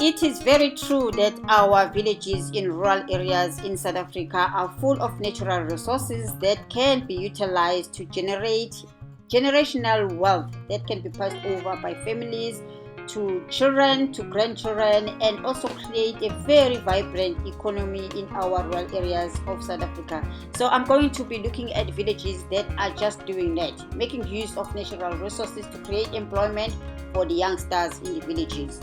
It is very true that our villages in rural areas in South Africa are full of natural resources that can be utilized to generate generational wealth that can be passed over by families to children, to grandchildren, and also create a very vibrant economy in our rural areas of South Africa. So I'm going to be looking at villages that are just doing that, making use of natural resources to create employment for the youngsters in the villages.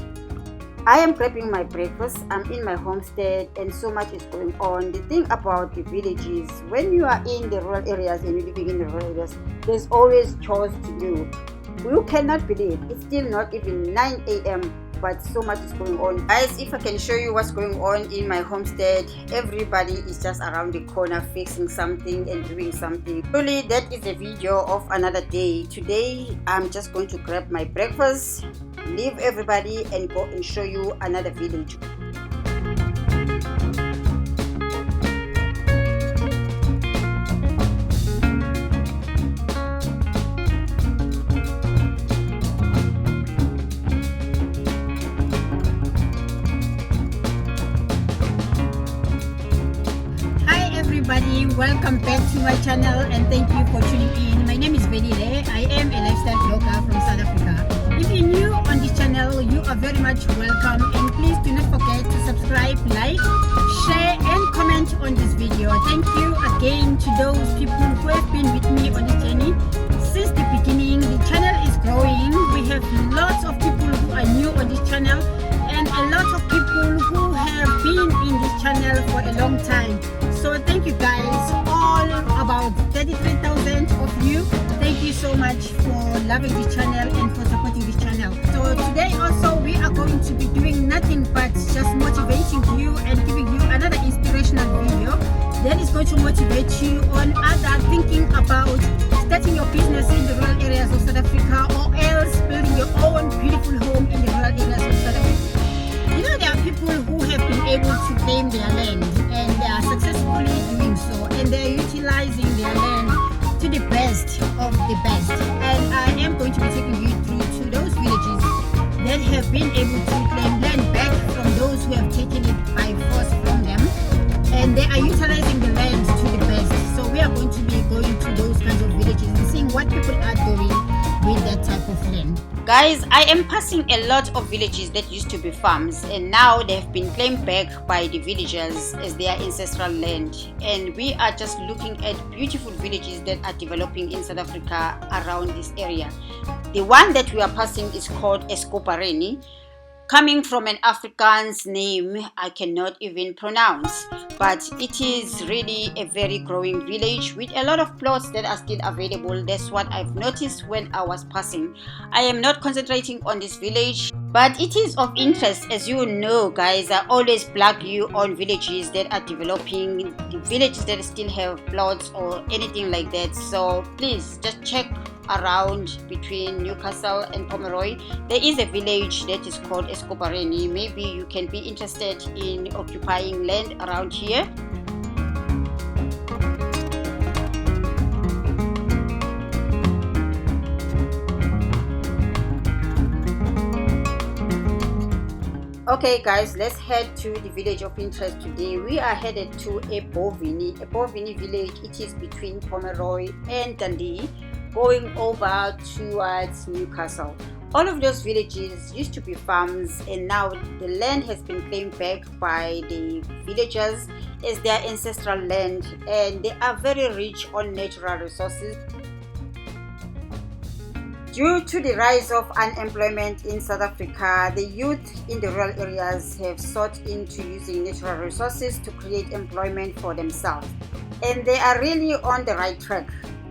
I am prepping my breakfast. I'm in my homestead and so much is going on. The thing about the villages, when you are in the rural areas and you're living in the rural areas, there's always chores to do. You cannot believe it's still not even 9 a.m. but so much is going on. Guys, if I can show you what's going on in my homestead, everybody is just around the corner fixing something and doing something. Really, that is a video of another day. Today I'm just going to grab my breakfast, leave everybody and go and show you another village. Welcome back to my channel and thank you for tuning in. My name is Ebhovini. I am a lifestyle blogger from South Africa. If you're new on this channel, you are very much welcome, and please do not forget to subscribe, like, share and comment on this video. Thank you again to those people who have been with me on this journey since the beginning. The channel is growing. We have lots of people who are new on this channel and a lot of people who have been in this channel for a long time. So thank you guys, all about 33,000 of you. Thank you so much for loving this channel and for supporting this channel. So today also we are going to be doing nothing but just motivating you and giving you another inspirational video that is going to motivate you on other thinking about starting your business in the rural areas of South Africa, or else building your own beautiful home in the rural areas of South Africa. You know, there are people who have been able to claim their land and they are successfully doing so, and they are utilizing their land to the best of the best. And I am going to be taking you through to those villages that have been able to claim land back from those who have taken it by force from them, and they are utilizing the land to the best. So we are going to be going to those kinds of villages and seeing what people are doing with that type of land. Guys, I am passing a lot of villages that used to be farms and now they have been claimed back by the villagers as their ancestral land, and we are just looking at beautiful villages that are developing in South Africa around this area. The one that we are passing is called Skobhareni, coming from an Afrikaans name I cannot even pronounce, but it is really a very growing village with a lot of plots that are still available. That's what I've noticed when I was passing. I am not concentrating on this village, but it is of interest. As you know guys, I always plug you on villages that are developing, the villages that still have plots or anything like that. So please just check around between Newcastle and Pomeroy. There is a village that is called Skobhareni. Maybe you can be interested in occupying land around here. Okay guys, let's head to the village of interest today. We are headed to Ebhovini. Ebhovini village, it is between Pomeroy and Dundee, going over towards Newcastle. All of those villages used to be farms, and now the land has been claimed back by the villagers as their ancestral land, and they are very rich on natural resources. Due to the rise of unemployment in South Africa, the youth in the rural areas have sought into using natural resources to create employment for themselves, and they are really on the right track.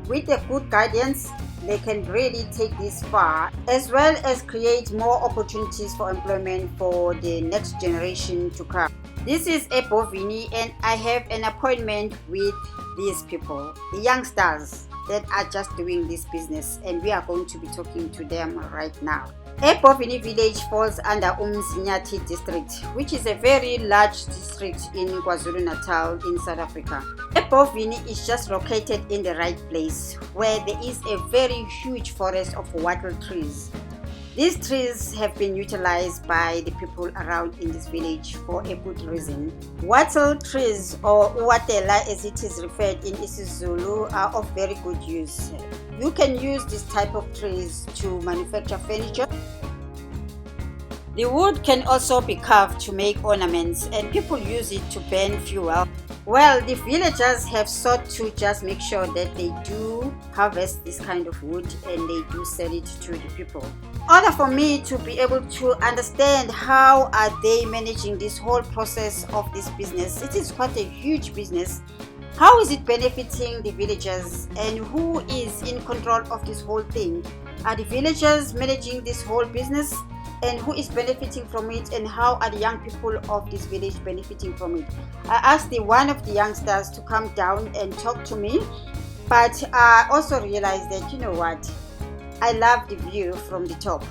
With a good guidance, they can really take this far, as well as create more opportunities for employment for the next generation to come. This is Ebhovini, and I have an appointment with these people, the youngsters that are just doing this business, and we are going to be talking to them right now. Ebhovini village falls under Umzinyathi district, which is a very large district in KwaZulu-Natal in South Africa. Ebhovini is just located in the right place, where there is a very huge forest of wattle trees. These trees have been utilized by the people around in this village for a good reason. Wattle trees, or uwatela as it is referred in isiZulu, are of very good use. You can use this type of trees to manufacture furniture. The wood can also be carved to make ornaments, and people use it to burn fuel. Well, the villagers have sought to just make sure that they do harvest this kind of wood and they do sell it to the people. In order for me to be able to understand how are they managing this whole process of this business, it is quite a huge business. How is it benefiting the villagers, and who is in control of this whole thing? Are the villagers managing this whole business, and who is benefiting from it, and how are the young people of this village benefiting from it? I asked one of the youngsters to come down and talk to me, but I also realized that, you know what, I love the view from the top,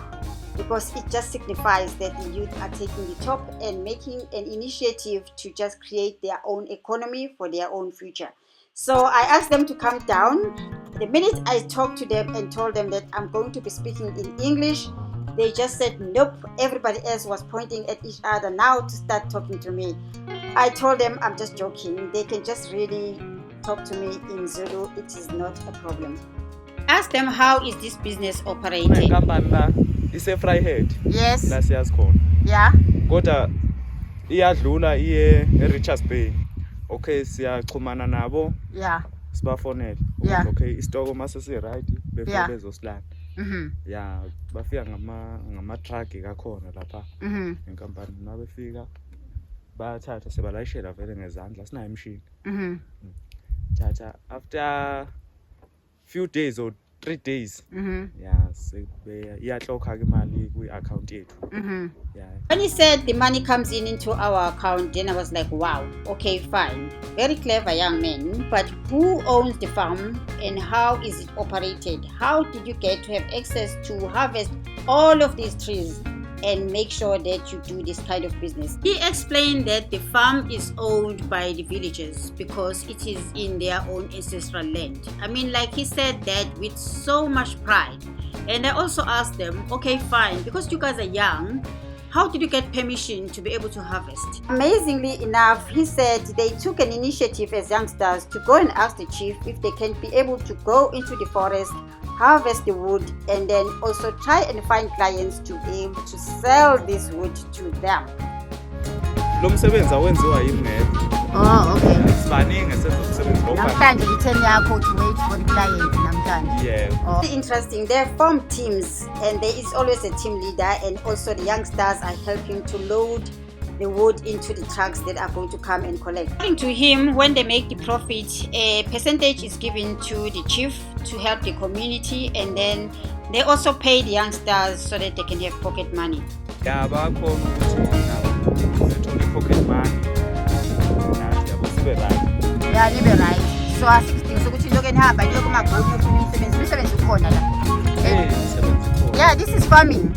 because it just signifies that the youth are taking the top and making an initiative to just create their own economy for their own future. So I asked them to come down. The minute I talked to them and told them that I'm going to be speaking in English, they just said nope. Everybody else was pointing at each other now to start talking to me. I told them I'm just joking. They can just really talk to me in Zulu. It is not a problem. Ask them, how is this business operating? It's a Fryhead. Yes. La siyazikhona. Yeah. Kodwa iyadlula iye eRichards Bay. Okay, siyachumana nabo. Yeah. Sibafonela. Yeah. Okay, isitoko mase si right before bezosilanda. Yeah, bafika ngama truck kakhona lapha. Inkampani mabefika bayathatha sebalayishela vele ngezandla sinayo imshini. Tata after few days or 3 days, yeah, iyahloka ke imali kwi-account yethu. Yeah. When he said the money comes in into our account, then I was like, wow, okay, fine. Very clever young man. But who owns the farm and how is it operated? How did you get to have access to harvest all of these trees and make sure that you do this kind of business? He explained that the farm is owned by the villagers because it is in their own ancestral land. I mean, like he said that with so much pride. And I also asked them, okay, fine, because you guys are young, how did you get permission to be able to harvest? Amazingly enough, he said they took an initiative as youngsters to go and ask the chief if they can be able to go into the forest, harvest the wood, and then also try and find clients to be able to sell this wood to them. Lo msebenzi awenziwa yimi ngedwa. Oh, okay. Sibaningi sezokusebenza lokho. Namhlanje i-turn yakho to wait for the client namhlanje. Yeah. Oh. Interesting. They form teams and there is always a team leader, and also the youngsters are helping to load the wood into the trucks that are going to come and collect. According to him, when they make the profit, a percentage is given to the chief to help the community, and then they also pay the youngsters so that they can have pocket money. Yeah, bakhona ukuthi bethole pocket money. Yeah, live right. So asisting sokuthi into enihamba niyo kumagroup ufuna umsebenzi ukhona la. Yeah, this is farming.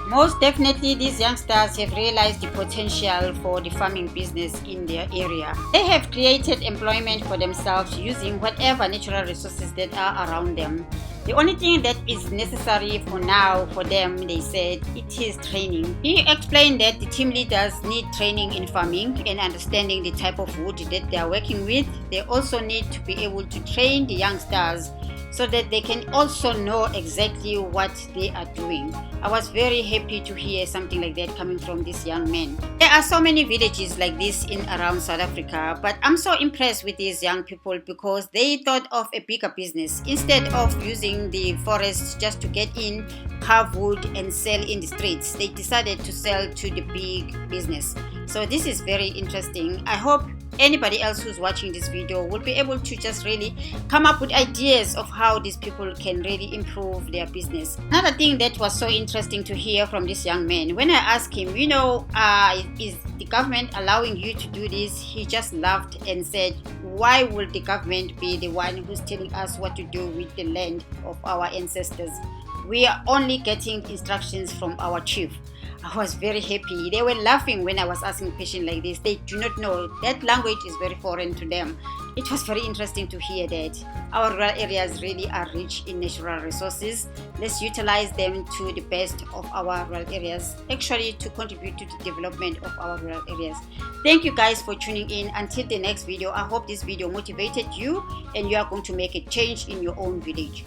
Most definitely, these youngsters have realized the potential for the farming business in their area. They have created employment for themselves using whatever natural resources that are around them. The only thing that is necessary for now for them, they said, it is training. He explained that the team leaders need training in farming and understanding the type of wood that they are working with. They also need to be able to train the youngsters so that they can also know exactly what they are doing. I was very happy to hear something like that coming from this young man. There are so many villages like this in around South Africa, but I'm so impressed with these young people because they thought of a bigger business. Instead of using the forest just to get in, carve wood and sell in the streets, they decided to sell to the big business. So this is very interesting. I hope anybody else who's watching this video will be able to just really come up with ideas of how these people can really improve their business. Another thing that was so interesting to hear from this young man, when I asked him, is the government allowing you to do this? He just laughed and said, why would the government be the one who's telling us what to do with the land of our ancestors? We are only getting instructions from our chief. I was very happy. They were laughing when I was asking questions like this. They do not know. That language is very foreign to them. It was very interesting to hear that our rural areas really are rich in natural resources. Let's utilize them to the best of our rural areas, actually to contribute to the development of our rural areas. Thank you guys for tuning in. Until the next video, I hope this video motivated you and you are going to make a change in your own village.